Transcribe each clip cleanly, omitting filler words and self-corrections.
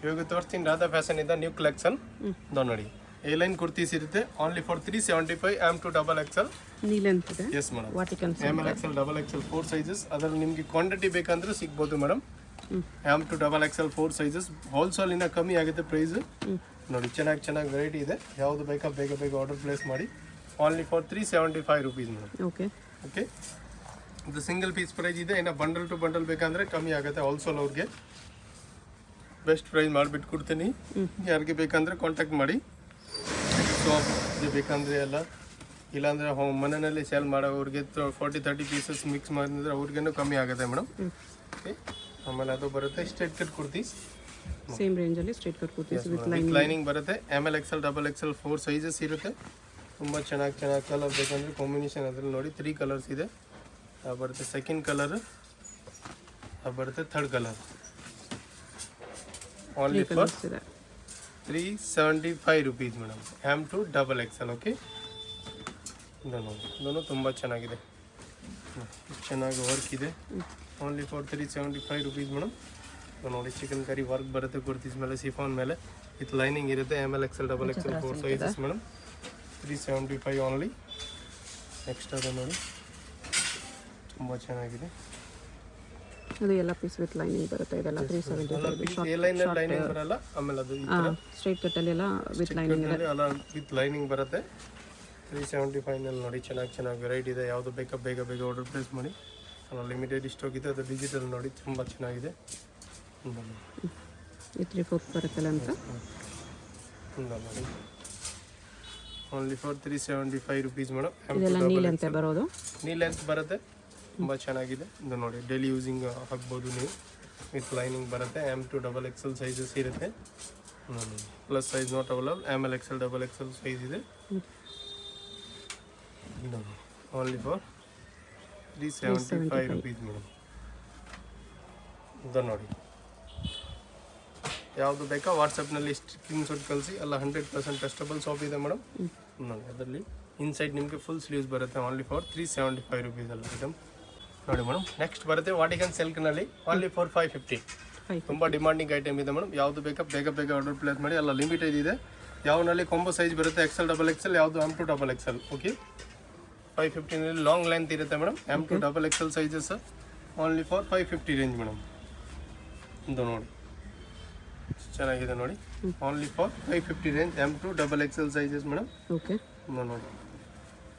ಇವಾಗ ತೋರಿಸ್ತೀನಿ ರಾಧಾ ಫ್ಯಾಷನ್ ಇಂದ ನ್ಯೂ ಕಲೆಕ್ಷನ್ ನೋಡಿ. ಎ ಲೈನ್ ಕುರ್ತೀಸ್ ಇರುತ್ತೆ only for 375 M2 XL. Knee length ಇದೆ. Yes madam. Vatican ML XL XXL 4 sizes. ಅದರಲ್ಲಿ ನಿಮಗೆ ಕ್ವಾಂಟಿಟಿ ಬೇಕಂದ್ರೆ ಸಿಗ್ಬೋದು madam. M2 XXL 4 sizes. Wholesale ಇನ್ನ ಕಮ್ಮಿ ಆಗುತ್ತೆ ಪ್ರೈಸ್. ನೋಡಿ ಚೆನ್ನಾಗಿ ವೆರೈಟಿ ಇದೆ. ಯಾವುದು ಬೇಕಾ ಬೇಗ ಆರ್ಡರ್ ಪ್ಲೇಸ್ ಮಾಡಿ. Only for 375 rupees madam. Okay. ಇದು ಸಿಂಗಲ್ ಪೀಸ್ ಪ್ರೈಸ್ ಇದೆ. ಇನ್ನು ಬಂಡಲ್ ಟು ಬಂಡಲ್ ಬೇಕಂದ್ರೆ ಕಮ್ಮಿ ಆಗುತ್ತೆ. ಹೋಲ್ಸೇಲ್ ಅವ್ರಿಗೆ ಬೆಸ್ಟ್ ಪ್ರೈಸ್ ಮಾಡಿಬಿಟ್ಟು ಕೊಡ್ತೀನಿ. ಯಾರಿಗೆ ಬೇಕಂದ್ರೆ ಕಾಂಟ್ಯಾಕ್ಟ್ ಮಾಡಿ. ಶಾಪ್ ಬೇಕಂದ್ರೆ ಎಲ್ಲ, ಇಲ್ಲಾಂದರೆ ಮನೆಯಲ್ಲಿ ಸೇಲ್ ಮಾಡೋವ್ರಿಗೆ 40-30 ಪೀಸಸ್ ಮಿಕ್ಸ್ ಮಾಡಿದ್ರೆ ಅವ್ರಿಗೇನು ಕಮ್ಮಿ ಆಗುತ್ತೆ ಮೇಡಮ್. ಓಕೆ. ಆಮೇಲೆ ಅದು ಬರುತ್ತೆ ಸ್ಟ್ರೇಟ್ ಕಟ್ ಕುರ್ತೀಸ್. ಸೇಮ್ ರೇಂಜಲ್ಲಿ straight cut kurtis with lining ಬರುತ್ತೆ. ML XL XXL 4 ಸೈಜಸ್ ಇರುತ್ತೆ. ತುಂಬ ಚೆನ್ನಾಗಿ ಕಲರ್ ಬೇಕಂದ್ರೆ ಕಾಂಬಿನೇಷನ್ ಅದ್ರಲ್ಲಿ ನೋಡಿ 3 ಕಲರ್ಸ್ ಇದೆ. ಬರುತ್ತೆ ಸೆಕೆಂಡ್ ಕಲರ್, ಬರುತ್ತೆ third colour. Only for 375 rupees madam. M2 XXL. Okay. ಇದನ್ನು ತುಂಬ ಚೆನ್ನಾಗಿದೆ, ಚೆನ್ನಾಗಿ ವರ್ಕ್ ಇದೆ. Only for 375 rupees madam. ನೋಡಿ ಚಿಕನ್ ಕರಿ ವರ್ಕ್ ಬರುತ್ತೆ ಕುರ್ತೀಸ್ ಮೇಲೆ, ಸಿಫಾನ್ ಮೇಲೆ ವಿತ್ ಲೈನಿಂಗ್ ಇರುತ್ತೆ. ML XL XXL 4 sizes madam. 375 only. Next ಅದು ನೋಡಿ ತುಂಬ ಚೆನ್ನಾಗಿದೆ. ಅದು ಎಲ್ಲ ಪೀಸ್ ವಿತ್ ಲೈನಿಂಗ್ ಬರುತ್ತೆ. ಇದೆಲ್ಲ 375. ಎ ಲೈನ್ ಲೈನಿಂಗ್ ಬರಲ್ಲ. ಆಮೇಲೆ ಅದು ಈ ತರ ಸ್ಟ್ರೈಟ್ ಕಟ್ ಅಲ್ಲಿ ಎಲ್ಲ ವಿತ್ ಲೈನಿಂಗ್ ಇದೆ. ಅಲ್ಲ ವಿತ್ ಲೈನಿಂಗ್ ಬರುತ್ತೆ. 375 ನಲ್ಲಿ ನೋಡಿ ಚೆನ್ನಾಗಿ ವೆರೈಟಿ ಇದೆ. ಯಾವುದು ಬೇಕಾ ಬೇಗ ಆರ್ಡರ್ ಪ್ಲೇಸ್ ಮಾಡಿ. ಲಿಮಿಟೆಡ್ ಸ್ಟಾಕ್ ಇದೆ. ಅದು ಡಿಜಿಟಲ್ ನೋಡಿ ತುಂಬ ಚೆನ್ನಾಗಿದೆ. ಈ 3/4 ಬರುತ್ತಲ್ಲ ಅಂತ ನೋಡಿ. Only for 375 rupees madam. ಇದೆಲ್ಲ ನೀ ಲೆಂತ್ ಬರೋದು. ನೀ ಲೆಂತ್ ಬರುತ್ತೆ. ತುಂಬ ಚೆನ್ನಾಗಿದೆ. ಇದು ನೋಡಿ ಡೈಲಿ ಯೂಸಿಂಗ್ ಹಾಕ್ಬೋದು ನೀವು. ವಿತ್ ಲೈನಿಂಗ್ ಬರುತ್ತೆ. M2 XXL ಸೈಜಸ್ ಇರುತ್ತೆ. Plus size not available. ML XL XXL size ಇದೆ. Only for 375 rupees madam. ಇದು ನೋಡಿ ಯಾವುದು ಬೇಕಾ ವಾಟ್ಸಪ್ನಲ್ಲಿ ಸ್ಕ್ರೀನ್ಶಾಟ್ ಕಳಿಸಿ. ಎಲ್ಲ 100% ಟೆಸ್ಟಬಲ್ ಶಾಪ್ ಇದೆ ಮೇಡಮ್. ನೋಡಿ ಅದರಲ್ಲಿ ಇನ್ಸೈಡ್ ನಿಮಗೆ ಫುಲ್ ಸ್ಲೀವ್ಸ್ ಬರುತ್ತೆ. ಓನ್ಲಿ ಫಾರ್ 375 rupees ಅಲ್ಲ ಐಟಮ್ ನೋಡಿ ಮೇಡಮ್. ನೆಕ್ಸ್ಟ್ ಬರುತ್ತೆ ವಾಟಿಕನ್ ಸಿಲ್ಕ್ನಲ್ಲಿ ಓನ್ಲಿ ಫಾರ್ 550. ತುಂಬ ಡಿಮಾಂಡಿಂಗ್ ಐಟಮ್ ಇದೆ ಮೇಡಮ್. ಯಾವುದು ಬೇಕಾ ಬೇಗ ಆರ್ಡರ್ ಪ್ಲೇಸ್ ಮಾಡಿ. ಎಲ್ಲ ಲಿಮಿಟೆಡ್ ಇದೆ. ಯಾವನಲ್ಲಿ ಕಾಂಬೋ ಸೈಜ್ ಬರುತ್ತೆ XL XXL, ಯಾವುದು M2 XXL. ಓಕೆ. 550ನಲ್ಲಿ ಲಾಂಗ್ ಲೆಂತ್ ಇರುತ್ತೆ madam. M2 XXL sizes only for 550 range madam. ಇದು ನೋಡಿ ಚೆನ್ನಾಗಿದೆ ನೋಡಿ. Only for 550 range M2 XXL sizes madam. Okay. ನೋಡಿ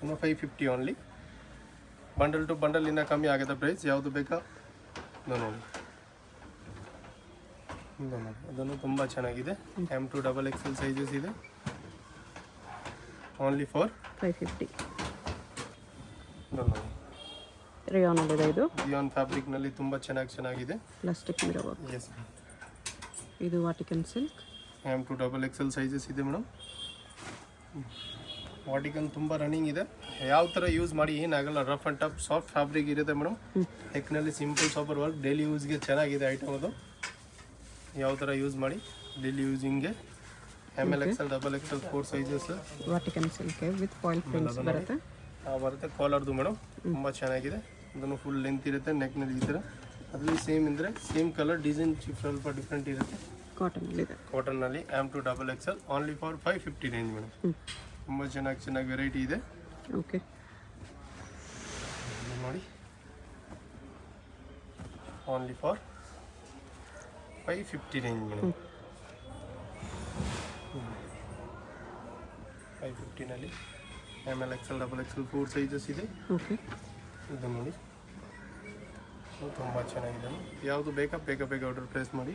550 ಓನ್ಲಿ. ಬಂಡಲ್ ಟು ಬಂಡಲ್ ಇನ್ನೂ ಕಮ್ಮಿ ಆಗುತ್ತೆ ಪ್ರೈಸ್. ಯಾವುದು ಬೇಕಾ ನೋಡಿ. ಅದನ್ನು ತುಂಬ ಚೆನ್ನಾಗಿದೆ. M2 XXL ಸೈಜಸ್ ಇದೆ. Only for 550. ನೋಡಿ ರೇಯಾನ್ ಇದೆ. ಇದು ರೇಯಾನ್ ಫ್ಯಾಬ್ರಿಕ್ನಲ್ಲಿ ತುಂಬ ಚೆನ್ನಾಗಿದೆ. Plastic mirror work. ಎಸ್. ಇದು Vatican silk. M2 XXL sizes ಇದೆ ಮೇಡಮ್. ವಾಟಿಕನ್ ತುಂಬ ರನ್ನಿಂಗ್ ಇದೆ. ಯಾವ ಥರ ಯೂಸ್ ಮಾಡಿ ಏನಾಗಲ್ಲ. Rough and tough soft fabric ಇರುತ್ತೆ ಮೇಡಮ್. ನೆಕ್ನಲ್ಲಿ ಸಿಂಪಲ್ ಸಾಪರ್ ವರ್ಕ್. ಡೈಲಿ ಯೂಸ್ಗೆ ಚೆನ್ನಾಗಿದೆ ಐಟಮ್ ಅದು. ಯಾವ ಥರ ಯೂಸ್ ಮಾಡಿ ಡೈಲಿ ಯೂಸಿಂಗ್ಗೆ. ML XL XXL 4 sizes. Vatican silk with foil prints ಬರುತ್ತೆ. ಬರುತ್ತೆ ಕಾಲರ್ದು ಮೇಡಮ್. ತುಂಬ ಚೆನ್ನಾಗಿದೆ. ಅದನ್ನು ಫುಲ್ ಲೆಂತ್ ಇರುತ್ತೆ. ನೆಕ್ನಲ್ಲಿ ಈ ಥರ ಅದರಲ್ಲಿ ಸೇಮ್ ಅಂದರೆ ಸೇಮ್ ಕಲರ್ ಡಿಸೈನ್ ಸ್ವಲ್ಪ ಡಿಫ್ರೆಂಟ್ ಇರುತ್ತೆ. ಕಾಟನ್ನಲ್ಲಿ M2 XXL only for 550 range madam. ತುಂಬ ಚೆನ್ನಾಗಿ ವೆರೈಟಿ ಇದೆ. ಓಕೆ. ನೋಡಿ ಓನ್ಲಿ ಫಾರ್ 550 ರೇಂಜ್ ಮೇಡಮ್. 550ನಲ್ಲಿ ML XL XXL 4 ಸೈಜಸ್ ಇದೆ. ಓಕೆ. ಇದು ನೋಡಿ ತುಂಬ ಚೆನ್ನಾಗಿದೆ. ಯಾವುದು ಬೇಕಾ ಬೇಗ ಆರ್ಡರ್ ಪ್ಲೇಸ್ ಮಾಡಿ.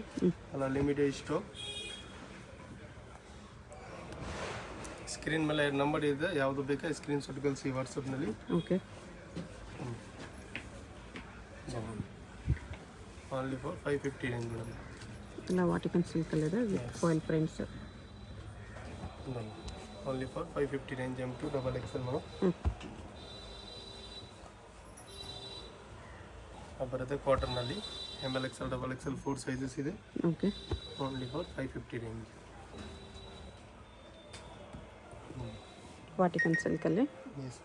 ಅಲ್ಲ ಲಿಮಿಟೆಡ್ ಸ್ಟಾಕ್. ಸ್ಕ್ರೀನ್ ಮೇಲೆ ನಂಬರ್ ಇದೆ. ಯಾವುದು ಬೇಕಾ ಸ್ಕ್ರೀನ್ಶಾಟ್ ಕಳಿಸಿ ವಾಟ್ಸಪ್ನಲ್ಲಿ. Okay. Only for 550 range madam. ಎಲ್ಲ ವಾಟಿಕನ್ ಸಿಲ್ಕಲ್ಲಿದೆ with foil prints. Only for 550 range M2 XXL madam. ಬರುತ್ತೆ ಕಾಟನ್ನಲ್ಲಿ. ML XL XXL 4 ಸೈಜಸ್ ಇದೆ. Okay. Only for 550 range. Vatican ಸಿಲ್ಕಲ್ಲಿ. ಎಸ್.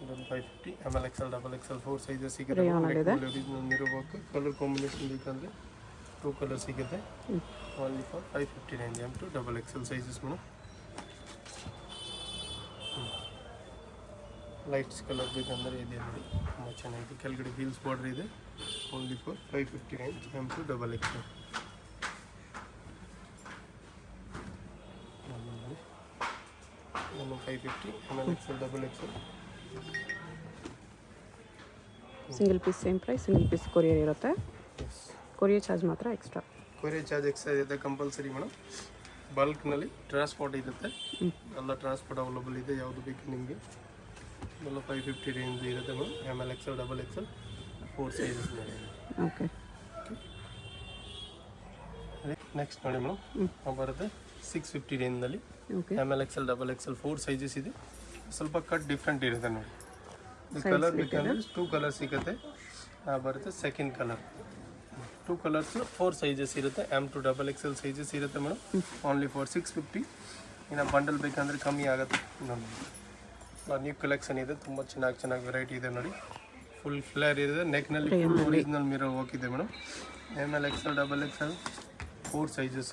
ಇದೊಂದು 550 ML XL double XL 4 sizes ಸಿಗುತ್ತೆ Rayon ಅಲ್ಲಿದೆ. Original mirror work colour combination ಬೇಕಂದ್ರೆ 2 colour ಸಿಗುತ್ತೆ only for 550 range M to double XL sizes madam lights colour ಬೇಕಂದ್ರೆ ಇದೆ ನೋಡಿ ತುಂಬ ಚೆನ್ನಾಗಿದೆ ಕೆಳಗಡೆ ವೀಲ್ಸ್ ಬಾರ್ಡರ್ ಇದೆ only for 550 range M to double XL ಒಂದು 550 ML XL double XL single piece same price single piece courier ಇರುತ್ತೆ yes courier charge ಮಾತ್ರ ಎಕ್ಸ್ಟ್ರಾ ಕೊರಿಯರ್ ಚಾರ್ಜ್ ಎಕ್ಸ್ಟ್ರಾ ಇರುತ್ತೆ ಕಂಪಲ್ಸರಿ ಮೇಡಮ್ ಬಲ್ಕ್ನಲ್ಲಿ ಟ್ರಾನ್ಸ್ಪೋರ್ಟ್ ಇರುತ್ತೆ ಎಲ್ಲ ಟ್ರಾನ್ಸ್ಪೋರ್ಟ್ ಅವೈಲಬಲ್ ಇದೆ ಯಾವುದು ಬೇಕು ನಿಮಗೆ ಎಲ್ಲ 550 ರೇಂಜ್ ಇರುತ್ತೆ madam ML XL double XL 4 sizes okay next ನೋಡಿ ಮೇಡಮ್ ಬರುತ್ತೆ 650 ರೇಂಜ್ನಲ್ಲಿ okay ML XL double XL 4 sizes ಇದೆ ಸ್ವಲ್ಪ ಕಟ್ ಡಿಫ್ರೆಂಟ್ ಇರುತ್ತೆ ನೋಡಿ ಕಲರ್ ಬೇಕಂದ್ರೆ 2 ಕಲರ್ ಸಿಗುತ್ತೆ ಬರುತ್ತೆ ಸೆಕೆಂಡ್ ಕಲರ್ 2 ಕಲರ್ಸ್ 4 ಸೈಜಸ್ ಇರುತ್ತೆ M to double XL sizes ಇರುತ್ತೆ ಮೇಡಮ್ ಓನ್ಲಿ ಫಾರ್ 650 ಇನ್ನು ಬಂಡಲ್ ಬೇಕಂದ್ರೆ ಕಮ್ಮಿ ಆಗುತ್ತೆ ನ್ಯೂ ಕಲೆಕ್ಷನ್ ಇದೆ ತುಂಬ ಚೆನ್ನಾಗಿ ವೆರೈಟಿ ಇದೆ ನೋಡಿ ಫುಲ್ ಫ್ಲೇರ್ ಇದೆ ನೆಕ್ನಲ್ಲಿ ಫುಲ್ ಒರಿಜಿನಲ್ ಮಿರರ್ ವರ್ಕ್ ಇದೆ madam ML XL double XL 4 sizes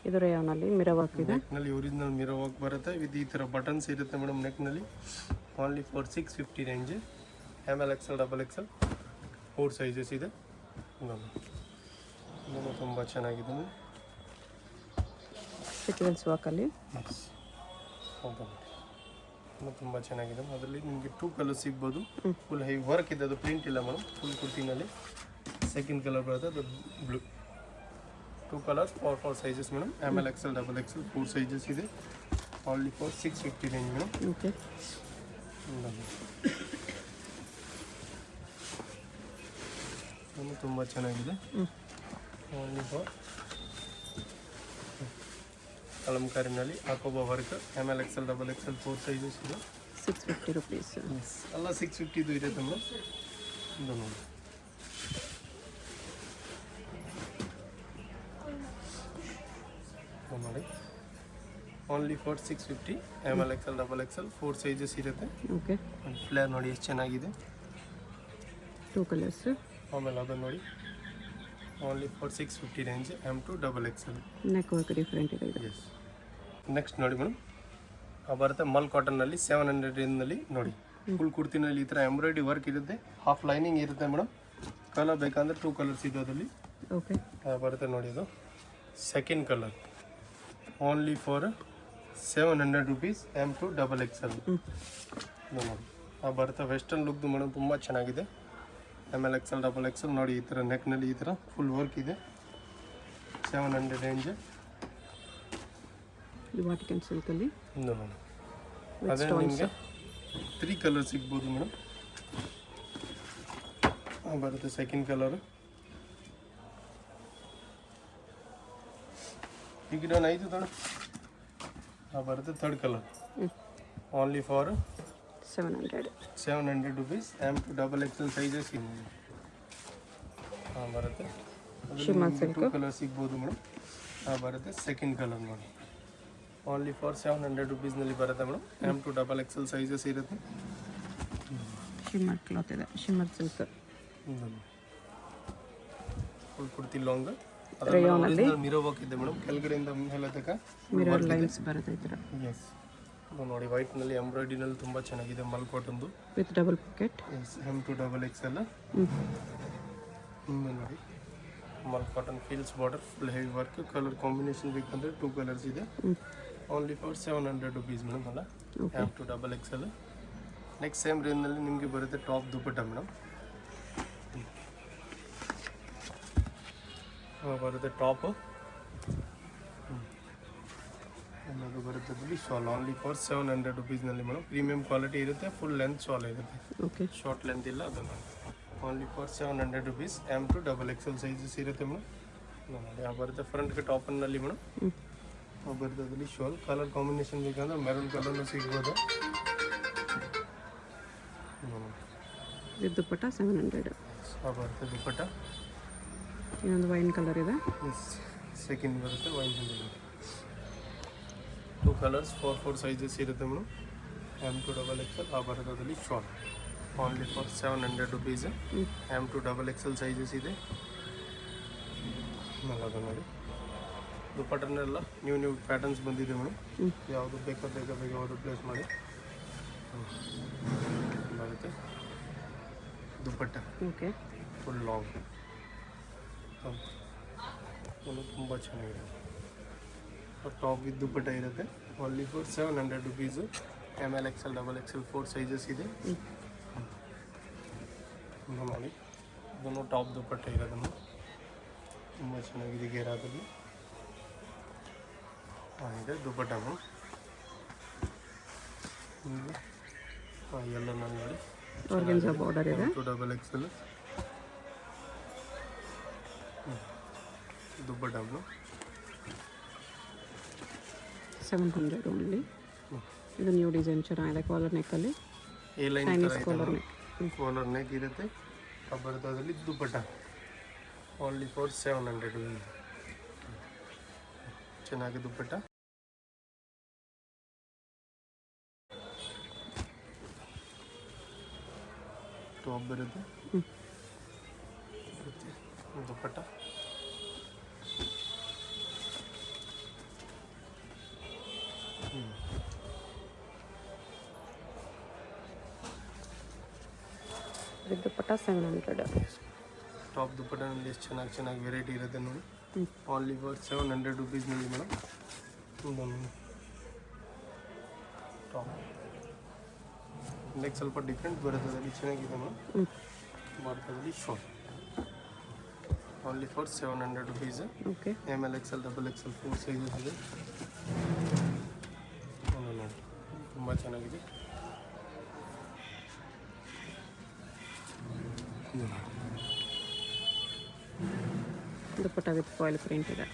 ಇದು ರೇಯಾನಲ್ಲಿ ಮಿರರ್ ವರ್ಕ್ ಇದೆ ನೆಕ್ನಲ್ಲಿ ಒರಿಜಿನಲ್ ಮಿರರ್ ವರ್ಕ್ ಬರುತ್ತೆ ವಿತ್ ಈ ಥರ ಬಟನ್ಸ್ ಇರುತ್ತೆ ಮೇಡಮ್ ನೆಕ್ನಲ್ಲಿ only for 650 range ML XL double XL 4 sizes ಇದೆ ಇದನ್ನು ತುಂಬ ಚೆನ್ನಾಗಿದೆ ಸೀಕ್ವೆನ್ಸ್ ವರ್ಕಲ್ಲಿ ಹೌದು ಇನ್ನೂ ತುಂಬ ಚೆನ್ನಾಗಿದೆ ಅದರಲ್ಲಿ ನಿಮಗೆ 2 ಕಲರ್ ಸಿಗ್ಬೋದು ಫುಲ್ ಹೈ ವರ್ಕ್ ಇದೆ ಅದು ಪ್ರಿಂಟ್ ಇಲ್ಲ ಮೇಡಮ್ ಫುಲ್ ಕುರ್ತಿನಲ್ಲಿ ಸೆಕೆಂಡ್ ಕಲರ್ ಬರುತ್ತೆ ಅದು blue 2 colours 4 sizes madam ML XL double XL 4 sizes ಇದೆ only for 650 range madam okay ತುಂಬ ಚೆನ್ನಾಗಿದೆ ಓನ್ಲಿ ಫಾರ್ ಕಲಂಕಾರಿನಲ್ಲಿ ಹಾಕೋಬೋ work ML XL double XL 4 sizes ಇದೆ 650 ರುಪೀಸ್ ಎಲ್ಲ 650 ಇರುತ್ತೆ ಮೇಡಮ್ ಇದು ನೋಡಿ ನೋಡಿ only for 650 ML XL double XL 4 sizes ಇರುತ್ತೆ ಓಕೆ ಫ್ಲೇರ್ ನೋಡಿ ಎಷ್ಟು ಚೆನ್ನಾಗಿದೆ 2 ಕಲರ್ಸ್ ಆಮೇಲೆ ಅದನ್ನು ನೋಡಿ only for 650 range M to double Excel neck work different ಇದೆ ಇದು ಎಸ್ ನೆಕ್ಸ್ಟ್ ನೋಡಿ ಮೇಡಮ್ ಬರುತ್ತೆ ಮಲ್ ಕಾಟನ್ನಲ್ಲಿ 700 ರೇಂಜ್ನಲ್ಲಿ ನೋಡಿ ಫುಲ್ ಕುರ್ತಿನಲ್ಲಿ ಈ ಥರ ಎಂಬ್ರಾಯ್ಡ್ರಿ ವರ್ಕ್ ಇರುತ್ತೆ ಹಾಫ್ ಲೈನಿಂಗ್ ಇರುತ್ತೆ ಮೇಡಮ್ ಕಲರ್ ಬೇಕಂದ್ರೆ 2 ಕಲರ್ಸ್ ಇದೆ ಅದರಲ್ಲಿ ಓಕೆ ಬರುತ್ತೆ ನೋಡಿ ಇದು second colour only for 700 rupees M to double XL ನೋಡಿ ಬರುತ್ತೆ ವೆಸ್ಟರ್ನ್ ಲುಕ್ದು ಮೇಡಮ್ ತುಂಬ ಚೆನ್ನಾಗಿದೆ ML XL ಡಬಲ್ ಎಕ್ಸೆಲ್ ನೋಡಿ ಈ ಥರ ನೆಕ್ನಲ್ಲಿ ಈ ಥರ ಫುಲ್ ವರ್ಕ್ ಇದೆ 700 ರೇಂಜ್ ಇದು ವಾಟಿಕನ್ ಸಿಲ್ಕಲ್ಲಿ ಇದು ನೋಡಿ ಅದೇ ನಿಮಗೆ 3 ಕಲರ್ ಸಿಗ್ಬೋದು ಮೇಡಮ್ ಬರುತ್ತೆ ಸೆಕೆಂಡ್ ಕಲರ್ ಈಗ ನಾನು 5 ತಡ ಬರುತ್ತೆ third colour only for 700 rupees M to double XL sizes ಇದೆ ಬರುತ್ತೆ ಶಿಮ್ಮರ್ ಸಿಲ್ಕ್ 2 ಕಲರ್ ಸಿಗ್ಬೋದು ಮೇಡಮ್ ಬರುತ್ತೆ ಸೆಕೆಂಡ್ ಕಲರ್ ನೋಡಿ ಓನ್ಲಿ ಫಾರ್ 700 ರುಪೀಸ್ನಲ್ಲಿ ಬರುತ್ತೆ madam M to double XL sizes ಇರುತ್ತೆ ಶಿಮ್ಮರ್ ಕ್ಲಾತ್ ಇದೆ shimmer silk full kurti long ರೇಯಾನಲ್ಲಿ ಮಿರರ್ ವರ್ಕ್ ಇದೆ ಮೇಡಮ್ ಕೆಳಗಡೆಯಿಂದ ಮೇಲೆ ತನಕ ಮಿರರ್ ಲೈನ್ಸ್ ಬರುತ್ತೆ ಈ ಥರ ಎಸ್ ನೋಡಿ ವೈಟ್ನಲ್ಲಿ ಎಂಬ್ರಾಯ್ಡ್ರಿನಲ್ಲಿ ತುಂಬ ಚೆನ್ನಾಗಿದೆ ಮಲ್ ಕಾಟನ್ದು with double pocket yes M to double XL ನೋಡಿ mul cotton feels border full heavy work colour combination ಬೇಕಂದ್ರೆ 2 ಕಲರ್ಸ್ ಇದೆ ಓನ್ಲಿ ಫಾರ್ 700 ರುಪೀಸ್ ಮೇಡಮ್ ಅಲ್ಲ M to double XL next same ರೇಂಜ್ನಲ್ಲಿ ನಿಮಗೆ ಬರುತ್ತೆ ಟಾಪ್ ದುಪ್ಪಟ್ಟ ಮೇಡಮ್ ಬರುತ್ತೆ ಟಾಪ್ ಅನ್ನೋದು ಬರುತ್ತೆ ಬಿಳಿ ಶಾಲ್ ಓನ್ಲಿ ಫಾರ್ 700 ರುಪೀಸ್ನಲ್ಲಿ ಮೇಡಮ್ ಪ್ರೀಮಿಯಂ ಕ್ವಾಲಿಟಿ ಇರುತ್ತೆ ಫುಲ್ ಲೆಂತ್ ಶಾಲ್ ಇರುತ್ತೆ ಓಕೆ ಶಾರ್ಟ್ ಲೆಂತ್ ಇಲ್ಲ ಅದನ್ನು only for 700 rupees M to double XL sizes ಇರುತ್ತೆ ಮೇಡಮ್ ನೋಡಿ ಬರುತ್ತೆ ಫ್ರಂಟ್ಗೆ ಟಾಪನ್ನಲ್ಲಿ ಮೇಡಮ್ ಬರುತ್ತೆ ಅದರಲ್ಲಿ ಶಾಲ್ ಕಲರ್ ಕಾಂಬಿನೇಷನ್ ಬೇಕಂದ್ರೆ ಮೆರೂನ್ ಕಲರ್ನು ಸಿಗ್ಬೋದು ವಿತ್ ದುಪ್ಪಟ್ಟ 700 ಬರುತ್ತೆ ದುಪ್ಪಟ್ಟ ಇನ್ನೊಂದು ವೈನ್ ಕಲರ್ ಇದೆ ಸೆಕೆಂಡ್ ಬರುತ್ತೆ wine two colours four sizes ಇರುತ್ತೆ ಮೇಡಮ್. M2 XL ಆ ಬರೋದ್ರಲ್ಲಿ short only for 700 rupees. M2 XL sizes ಇದೆ. ಅದು ನೋಡಿ ದುಪ್ಪಟ್ಟನೆಲ್ಲ ನ್ಯೂ ಪ್ಯಾಟರ್ನ್ಸ್ ಬಂದಿದೆ ಮೇಡಮ್. ಯಾವುದು ಬೇಗ ಯಾವುದು ಪ್ಲೇಸ್ ಮಾಡಿ ಬರುತ್ತೆ. ದುಪ್ಪಟ್ಟ ಓಕೆ, ಫುಲ್ ಲಾಂಗ್ ತುಂಬ ಚೆನ್ನಾಗಿದೆ. ಟಾಪ್ ವಿತ್ ದುಪ್ಪಟ್ಟ ಇರುತ್ತೆ. Only for 700 rupees. ML XL XXL 4 sizes ಇದೆ. ನೋಡಿ ಇದನ್ನು ಟಾಪ್ ದುಪ್ಪಟ್ಟ ಇರೋದನ್ನು ತುಂಬ ಚೆನ್ನಾಗಿದೆ. ಗೇರಾದಲ್ಲಿ ಇದೆ ದುಪ್ಪಟ್ಟ ಎಲ್ಲ ನಾನು ನೋಡಿ ಆರ್ಗೆನ್ಸಾ ಬಾರ್ಡರ್ ಇದೆ. M2 XL dupatta 700 only. ಇದು ನ್ಯೂ ಡಿಸೈನ್ ಚೆನ್ನಾಗಿದೆ. ಕಾಲರ್ ನೆಕ್ಕಲ್ಲಿ A line Chinese collar neck. Collar neck ಇರುತ್ತೆ. ಬರ್ತದಲ್ಲಿ ದುಪ್ಪಟ್ಟ ಓನ್ಲಿ ಫಾರ್ 700. ಚೆನ್ನಾಗಿ ದುಪ್ಪಟ್ಟ. ಟಾಪ್ ಬರುತ್ತೆ ದುಪ್ಪಟ್ಟ. ವಿತ್ ದುಪ್ಪಟ್ಟ 700. ಟಾಪ್ ದುಪ್ಪಟ್ಟನಲ್ಲಿ ಎಷ್ಟು ಚೆನ್ನಾಗಿ ವೆರೈಟಿ ಇರುತ್ತೆ ನೋಡಿ. ಓನ್ಲಿ ಫಾರ್ 700 ರುಪೀಸ್ನಲ್ಲಿ ಮೇಡಮ್. ಟಾಪ್ ನೆಕ್ ಸ್ವಲ್ಪ ಡಿಫ್ರೆಂಟ್ ಬರುತ್ತೆ, ಅದರಲ್ಲಿ ಚೆನ್ನಾಗಿದೆ ಮೇಡಮ್. ಭಾರತದಲ್ಲಿ short only for 700 rupees. Okay, ML XL XXL 4 sizes ಇದೆ. ನೋಡಿ ತುಂಬ ಚೆನ್ನಾಗಿದೆ. ದುಪ್ಪಟ್ಟ ವಿತ್ ಫಾಯಿಲ್ ಪ್ರಿಂಟ್ ಇದೆ.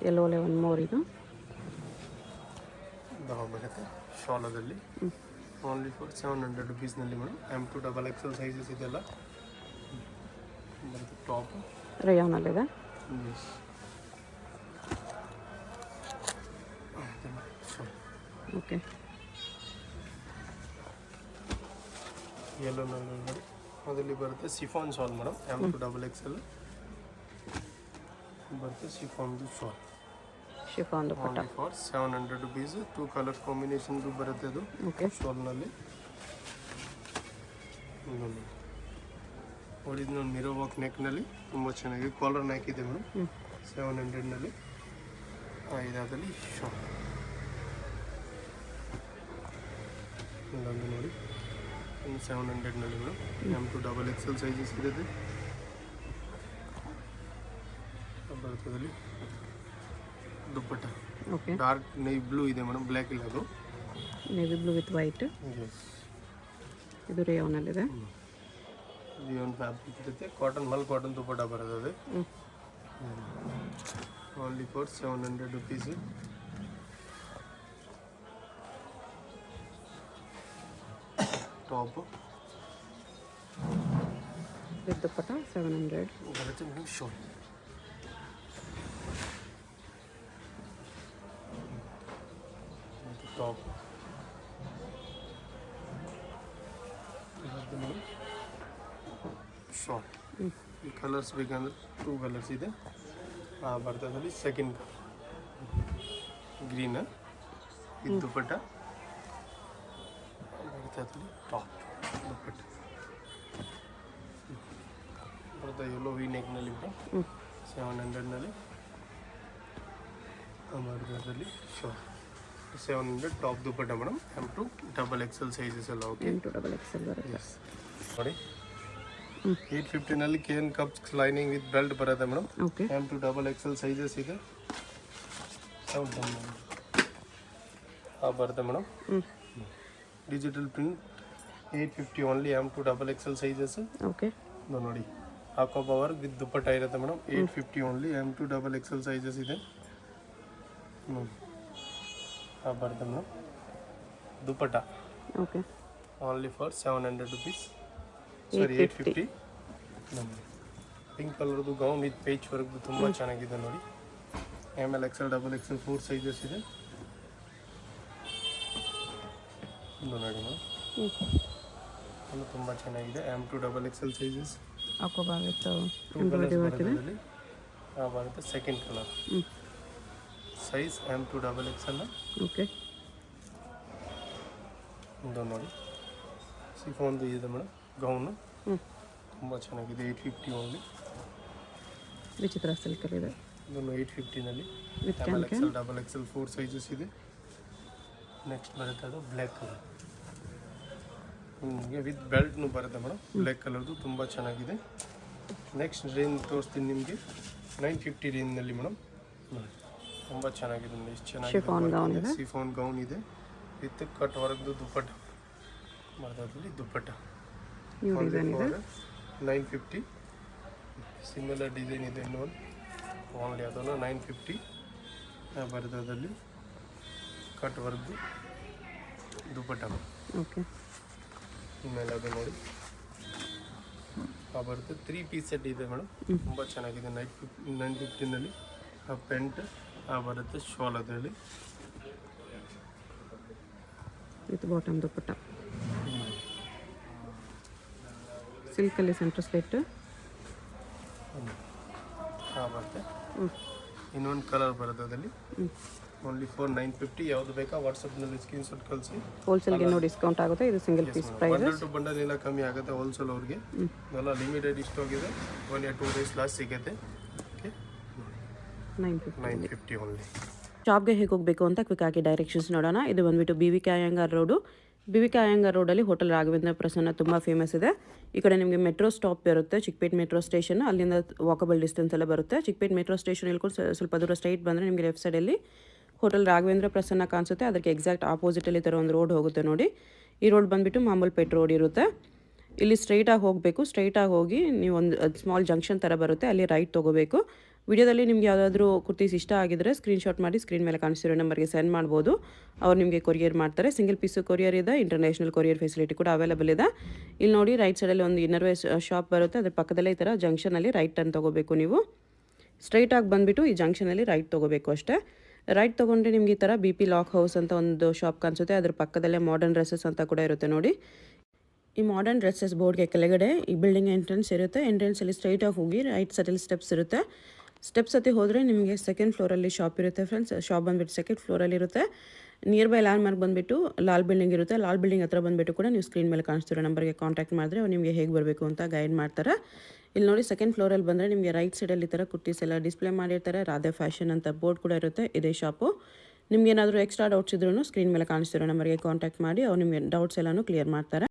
ಎಲ್ಲೋಲೆ ಒನ್ ಮೋರ್ ಇದು ಬರುತ್ತೆ ಶಾಲದಲ್ಲಿ. ಓನ್ಲಿ ಫಾರ್ 700 ರುಪೀಸ್ನಲ್ಲಿ ಮೇಡಮ್. M2 XL ಸೈಜಸ್ ಇದೆಲ್ಲ ಬರುತ್ತೆ. ಟಾಪ್ ರಯಾನಲ್ಲಿದೆ. ಓಕೆ, ಎಲ್ಲೋ ನೋಡಿ ಅದರಲ್ಲಿ ಬರುತ್ತೆ chiffon shawl madam. M2 XL ಬರುತ್ತೆ ಸಿಫಾನ್ದು shawl. Chiffon dupatta only for 700 rupees. 2 colour ಕಾಂಬಿನೇಷನ್ದು ಬರುತ್ತೆ ಅದು ಓಕೆ. ಶಾಲ್ನಲ್ಲಿ. ಒರಿಜಿನಲ್ ಮಿರೋ ವರ್ಕ್ ನೆಕ್ನಲ್ಲಿ ತುಂಬ ಚೆನ್ನಾಗಿ ಕಾಲರ್ ನೆಕ್ ಇದೆ ಮೇಡಮ್. 700ನಲ್ಲಿ ಇದಾದಲ್ಲಿ ಶಾಲ್ ಇಲ್ಲೊಂದು ನೋಡಿ 700ನಲ್ಲಿ ಮೇಡಮ್. M2 XL ಸೈಜಸ್ ಇರುತ್ತೆ. ಬರ್ತದಲ್ಲಿ dupatta okay. Dark navy blue ಇದೆ ಮೇಡಮ್, ಬ್ಲ್ಯಾಕ್ ಇಲ್ಲ ಅದು. Navy blue with white. ಇದು ರೇಯಾನಲ್ಲಿದೆ. ರಿಯಾನ್ ಫ್ಯಾಬ್ರಿಕ್ ಇರುತ್ತೆ. ಕಾಟನ್ ಮಲ್ ಕಾಟನ್ ದುಪ್ಪಟ್ಟ ಬರ್ತದೆ. Only for 700 rupees. Top with dupatta 700 ಬರುತ್ತೆ ಮೇಡಮ್. Short top short. ಈ ಕಲರ್ಸ್ ಬೇಕಂದ್ರೆ 2 ಕಲರ್ಸ್ ಇದೆ. ಬರ್ತದಲ್ಲಿ ಸೆಕೆಂಡ್ ಗ್ರೀನ್ ಇದು ದುಪ್ಪಟ್ಟ ಬರ್ತದಲ್ಲಿ ಟಾಪ್ ದುಪ್ಪಟ್ಟ ಬರುತ್ತೆ. ಎಲ್ಲೋ ವಿ ನೆಕ್ನಲ್ಲಿ 700ನಲ್ಲಿ ಬರ್ತದಲ್ಲಿ short 700 top dupatta madam. M2 XL sizes ಎಲ್ಲ ಓಕೆ. M2 XL ಬರುತ್ತೆ. ನೋಡಿ 850ನಲ್ಲಿ cane cups lining with belt ಬರುತ್ತೆ madam. Okay, M2 XL sizes ಇದೆ. ಬರುತ್ತೆ madam. Digital print 850 only. M2 XL sizes okay. ನೋಡಿ ಹಾಕೋ ಪವರ್ ವಿತ್ ದುಪ್ಪಟ್ಟ ಇರುತ್ತೆ madam. 850 only. M2 XL sizes ಇದೆ. ಬರುತ್ತೆ madam. Dupatta okay. Only for 700 rupees. Sorry 850. Pink ಕಲರ್ದು gown with peach ವರ್ಕ್ದು ತುಂಬ ಚೆನ್ನಾಗಿದೆ ನೋಡಿ. ML XL XXL 4 ಸೈಜಸ್ ಇದೆ. ಇದು ನೋಡಿ ಮೇಡಮ್, ಇದು ತುಂಬ ಚೆನ್ನಾಗಿದೆ. M2 XXL ಸೈಜಸ್ ಹಾಕೋಬಾಗಿತ್ತು 2 ಕಲರ್ಸ್ ಬರುತ್ತೆ ಇದರಲ್ಲಿ. ಬರುತ್ತೆ second colour size M2 XXL. Okay, ಇದು ನೋಡಿ ಸಿಫಾನ್ದು ಇದೆ ಮೇಡಮ್ ಗೌನು, ತುಂಬ ಚೆನ್ನಾಗಿದೆ. 850 ಓನ್ಲಿ. ವಿಚಿತ್ರ ಸಿಲ್ಕಲ್ಲಿದೆ. ಇದನ್ನು 850ನಲ್ಲಿ with ML XL XXL 4 sizes ಇದೆ. ನೆಕ್ಸ್ಟ್ ಬರುತ್ತೆ ಅದು ಬ್ಲ್ಯಾಕ್ ಕಲರ್, ನಿಮಗೆ ವಿತ್ ಬೆಲ್ಟ್ನು ಬರುತ್ತೆ ಮೇಡಮ್. ಬ್ಲ್ಯಾಕ್ ಕಲರ್ದು ತುಂಬ ಚೆನ್ನಾಗಿದೆ. ನೆಕ್ಸ್ಟ್ ರೇಂಜ್ ತೋರಿಸ್ತೀನಿ ನಿಮಗೆ 950 ರೇಂಜ್ನಲ್ಲಿ ಮೇಡಮ್. ತುಂಬ ಚೆನ್ನಾಗಿದೆ ನೋಡಿ, ಎಷ್ಟು ಚೆನ್ನಾಗಿದೆ. ಸಿಫಾನ್ ಗೌನ್ ಇದೆ ವಿತ್ ಕಟ್ ವರ್ಕ್ದು ದುಪ್ಪಟ್ಟ ಬರ್ತದಲ್ಲಿ. ದುಪ್ಪಟ್ಟ 950. ಸಿಮಿಲರ್ ಡಿಸೈನ್ ಇದೆ ಇನ್ನೊಂದು ಓನ್ಲಿ, ಅದನ್ನು 950 ಬರ್ತದಲ್ಲಿ. ಕಟ್ ವರ್ಕ್ದು ದುಪ್ಪಟ್ಟ. ಓಕೆ, ಆಮೇಲೆ ಅದು ನೋಡಿ ಬರುತ್ತೆ 3 ಪೀಸ್ ಸೆಟ್ ಇದೆ ಮೇಡಮ್. ತುಂಬ ಚೆನ್ನಾಗಿದೆ. 950ನಲ್ಲಿ ಪೆಂಟ್ ಬರುತ್ತೆ, ಶಾಲ್ ಅದರಲ್ಲಿ ವಿತ್ ಬಾಟಮ್ ದುಪ್ಪಟ್ಟ. ಸಿಲ್ಕಲ್ಲಿ ಸೆಂಟ್ರ್ ಸ್ಲಿಟ್ ಬರುತ್ತೆ. ಇನ್ನೊಂದು ಕಲರ್ ಬರುತ್ತೆ ಅದರಲ್ಲಿ ಓನ್ಲಿ 950. ಯಾವುದು ಬೇಕಾ ವಾಟ್ಸಪ್ನಲ್ಲಿ ಸ್ಕ್ರೀನ್ಶಾಟ್ ಕಳಿಸಿ. ಹೋಲ್ಸೇಲ್ಗೆ ಇನ್ನೂ ಡಿಸ್ಕೌಂಟ್ ಆಗುತ್ತೆ. ಇದು single piece price. Bundle to bundle ಎಲ್ಲ ಕಮ್ಮಿ ಆಗುತ್ತೆ ಹೋಲ್ಸೇಲ್ ಅವ್ರಿಗೆ. ಇದೆಲ್ಲ ಲಿಮಿಟೆಡ್ ಸ್ಟಾಕ್ ಇದೆ. 1 or 2 days ಲಾಸ್ಟ್ ಸಿಗುತ್ತೆ. Okay, 950 only. ಶಾಪ್ಗೆ ಹೇಗೆ ಹೋಗಬೇಕು ಅಂತ ಕ್ವಿಕ್ ಆಗಿ ಡೈರೆಕ್ಷನ್ಸ್ ನೋಡೋಣ. ಇದು ಬಂದುಬಿಟ್ಟು BVK Iyengar road. BVK Iyengar ರೋಡಲ್ಲಿ ಹೋಟೆಲ್ ರಾಘವೇಂದ್ರ ಪ್ರಸನ್ನ ತುಂಬ ಫೇಮಸ್ ಇದೆ. ಈ ಕಡೆ ನಿಮಗೆ ಮೆಟ್ರೋ ಸ್ಟಾಪ್ ಇರುತ್ತೆ, ಚಿಕ್ಕಪೇಟ್ ಮೆಟ್ರೋ ಸ್ಟೇಷನ್. ಅಲ್ಲಿಂದ ವಾಕಬಲ್ ಡಿಸ್ಟೆನ್ಸ್ ಎಲ್ಲ ಬರುತ್ತೆ. ಚಿಕ್ಕಪೇಟ್ ಮೆಟ್ರೋ ಸ್ಟೇಷನ್ ಇಳ್ಕೊಂಡು ಸ್ವಲ್ಪ ದೂರ ಸ್ಟ್ರೈಟ್ ಬಂದರೆ ನಿಮಗೆ ಲೆಫ್ಟ್ ಸೈಡಲ್ಲಿ ಹೋಟೆಲ್ ರಾಘವೇಂದ್ರ ಪ್ರಸನ್ನ ಕಾಣಿಸುತ್ತೆ. ಅದಕ್ಕೆ ಎಕ್ಸಾಕ್ಟ್ ಆಪೋಸಿಟಲ್ಲಿ ಥರ ಒಂದು ರೋಡ್ ಹೋಗುತ್ತೆ ನೋಡಿ. ಈ ರೋಡ್ ಬಂದುಬಿಟ್ಟು ಮಾಮೂಲ್ಪೇಟ್ ರೋಡ್ ಇರುತ್ತೆ. ಇಲ್ಲಿ ಸ್ಟ್ರೈಟಾಗಿ ಹೋಗಬೇಕು. ಸ್ಟ್ರೈಟಾಗಿ ಹೋಗಿ ನೀವು ಒಂದು ಸ್ಮಾಲ್ ಜಂಕ್ಷನ್ ಥರ ಬರುತ್ತೆ, ಅಲ್ಲಿ ರೈಟ್ ತೊಗೋಬೇಕು. ವಿಡಿಯೋದಲ್ಲಿ ನಿಮ್ಗೆ ಯಾವುದಾದ್ರೂ ಕುರ್ತೀಸ್ ಇಷ್ಟ ಆಗಿದ್ರೆ ಸ್ಕ್ರೀನ್ಶಾಟ್ ಮಾಡಿ ಸ್ಕ್ರೀನ್ ಮೇಲೆ ಕಾಣಿಸ್ತಿರೋ ನಂಬರ್ಗೆ ಸೆಂಡ್ ಮಾಡ್ಬೋದು. ಅವ್ರು ನಿಮಗೆ ಕೊರಿಯರ್ ಮಾಡ್ತಾರೆ. ಸಿಂಗಲ್ ಪೀಸು ಕೊರಿಯರ್ ಇದೆ, ಇಂಟರ್ನ್ಯಾಷನಲ್ ಕೊರಿಯರ್ ಫೆಸಿಲಿಟಿ ಕೂಡ ಅವೈಲೇಬಲ್ ಇದೆ. ಇಲ್ಲಿ ನೋಡಿ ರೈಟ್ ಸೈಡಲ್ಲಿ ಒಂದು ಇನ್ನರ್ವೇರ್ ಶಾಪ್ ಬರುತ್ತೆ. ಅದ್ರ ಪಕ್ಕದಲ್ಲೇ ಈ ಥರ ಜಂಕ್ಷನಲ್ಲಿ ರೈಟ್ ಟರ್ನ್ ತೊಗೋಬೇಕು. ನೀವು ಸ್ಟ್ರೈಟಾಗಿ ಬಂದುಬಿಟ್ಟು ಈ ಜಂಕ್ಷನಲ್ಲಿ ರೈಟ್ ತೊಗೋಬೇಕು ಅಷ್ಟೇ. ರೈಟ್ ತೊಗೊಂಡ್ರೆ ನಿಮ್ಗೆ ಈ ಥರ BP ಲಾಕ್ ಹೌಸ್ ಅಂತ ಒಂದು ಶಾಪ್ ಕಾಣಿಸುತ್ತೆ. ಅದ್ರ ಪಕ್ಕದಲ್ಲೇ ಮಾಡರ್ನ್ ಡ್ರೆಸ್ಸಸ್ ಅಂತ ಕೂಡ ಇರುತ್ತೆ ನೋಡಿ. ಈ ಮಾಡರ್ನ್ ಡ್ರೆಸ್ಸಸ್ ಬೋರ್ಡ್ಗೆ ಕೆಳಗಡೆ ಈ ಬಿಲ್ಡಿಂಗ್ ಎಂಟ್ರೆನ್ಸ್ ಇರುತ್ತೆ. ಎಂಟ್ರೆನ್ಸಲ್ಲಿ ಸ್ಟ್ರೈಟಾಗಿ ಹೋಗಿ ರೈಟ್ ಸೈಡಲ್ಲಿ ಸ್ಟೆಪ್ಸ್ ಇರುತ್ತೆ. ಸ್ಟೆಪ್ಸ್ ಹತ್ತಿ ಹೋದರೆ ನಿಮಗೆ ಸೆಕೆಂಡ್ ಫ್ಲೋರಲ್ಲಿ ಶಾಪ್ ಇರುತ್ತೆ ಫ್ರೆಂಡ್ಸ್. ಶಾಪ್ ಬಂದುಬಿಟ್ಟು ಸೆಕೆಂಡ್ ಫ್ಲೋರಲ್ಲಿ ಇರುತ್ತೆ. ನಿಯರ್ ಬೈ ಲ್ಯಾಂಡ್ ಮಾರ್ಕ್ ಬಂದುಬಿಟ್ಟು ಲಾಲ್ ಬಿಲ್ಡಿಂಗ್ ಇರುತ್ತೆ. ಲಾಲ್ ಬಿಲ್ಡಿಂಗ್ ಹತ್ರ ಬಂದುಬಿಟ್ಟು ಕೂಡ ನೀವು ಸ್ಕ್ರೀನ್ ಮೇಲೆ ಕಾಣಿಸ್ತಿರೋ ನಂಬರ್ಗೆ ಕಾಂಟ್ಯಾಕ್ಟ್ ಮಾಡಿದ್ರೆ ಅವ್ರು ನಿಮಗೆ ಹೇಗೆ ಬರಬೇಕು ಅಂತ ಗೈಡ್ ಮಾಡ್ತಾರೆ. ಇಲ್ಲಿ ನೋಡಿ ಸೆಕೆಂಡ್ ಫ್ಲೋರಲ್ಲಿ ಬಂದರೆ ನಿಮಗೆ ರೈಟ್ ಸೈಡಲ್ಲಿ ಈ ಥರ ಕುರ್ತೀಸ್ ಎಲ್ಲ ಡಿಸ್ಪ್ಲೇ ಮಾಡಿರ್ತಾರೆ. ರಾಧೆ ಫ್ಯಾಷನ್ ಅಂತ ಬೋರ್ಡ್ ಕೂಡ ಇರುತ್ತೆ. ಇದೇ ಶಾಪು. ನಿಮ್ಗೆ ಏನಾದರೂ ಎಕ್ಸ್ಟ್ರಾ ಡೌಟ್ಸ್ ಇದ್ರೂ ಸ್ಕ್ರೀನ್ ಮೇಲೆ ಕಾಣಿಸ್ತಿರೋ ನಂಬರ್ಗೆ ಕಾಂಟ್ಯಾಕ್ಟ್ ಮಾಡಿ ಅವ್ರು ನಿಮಗೆ ಡೌಟ್ಸ್ ಎಲ್ಲನೂ ಕ್ಲಿಯರ್ ಮಾಡ್ತಾರೆ.